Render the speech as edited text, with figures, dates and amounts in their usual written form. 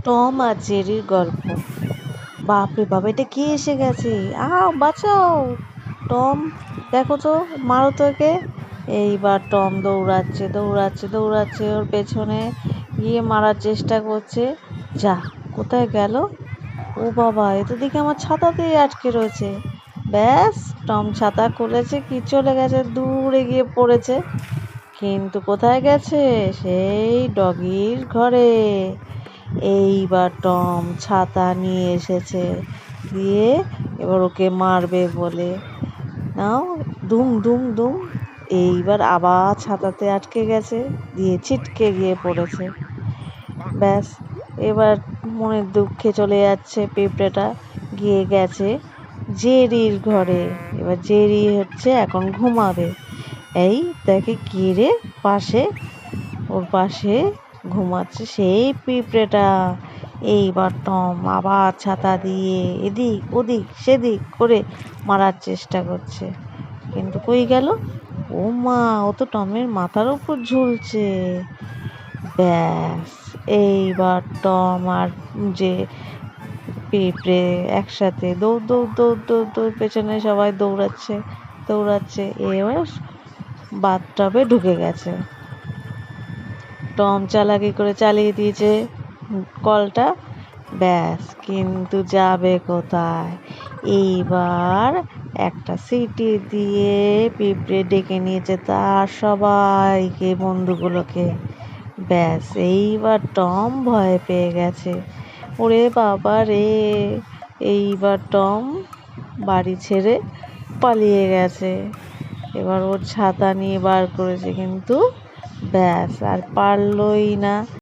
Tom আর জেরির গল্প। বাপরে বাপ, এটা কে এসে গেছে! বাঁচাও! টম, দেখো তো, মারো তো একে। এইবার টম দৌড়াচ্ছে দৌড়াচ্ছে দৌড়াচ্ছে, ওর পেছনে গিয়ে মারার চেষ্টা করছে। যা, কোথায় গেল! ও বাবা, এ তো দেখি আমার ছাতাতেই আটকে রয়েছে। ব্যাস, টম ছাতা খুলেছে, কি চলে গেছে, দূরে গিয়ে পড়েছে। কিন্তু কোথায় গেছে? সেই ডগির ঘরে। এইবার টম ছাতা নিয়ে এসেছে, দিয়ে এবার ওকে মারবে বলে, নাও, দুম দুম দুম। এইবার আবার ছাতাতে আটকে গেছে, দিয়ে ছিটকে গিয়ে পড়েছে। ব্যাস, এবার মনের দুঃখে চলে যাচ্ছে পিঁপড়েটা, গিয়ে গেছে জেরির ঘরে। এবার জেরি এখন ঘুমাবে। এই দেখে, কি রে, ওর পাশে ঘুমাচ্ছে সেই পিঁপড়েটা। এইবার টম আবার ছাতা দিয়ে এদিক ওদিক সেদিক করে মারার চেষ্টা করছে, কিন্তু কই গেল! ও মা, ও তো টমের মাথার উপর ঝুলছে। ব্যাস, এইবার টম আর যে পিঁপড়ে একসাথে দৌড় দৌড় দৌড় দৌড় দৌড়, পেছনে সবাই দৌড়াচ্ছে দৌড়াচ্ছে। এবার বাথটবে ঢুকে গেছে। টম চালাকি করে চালিয়ে দিয়েছে কলটা। ব্যাস, কিন্তু যাবে কোথায়! এইবার একটা সিটি দিয়ে পিঁপড়ে ডেকে নিয়েছে তার সবাইকে, বন্ধুগুলোকে। ব্যাস, এইবার টম ভয় পেয়ে গেছে। ওরে বাবা রে! এইবার টম বাড়ি ছেড়ে পালিয়ে গেছে। এবার ওর ছাতা নিয়ে বার করেছে, কিন্তু ব্যাস, আর পারলই না।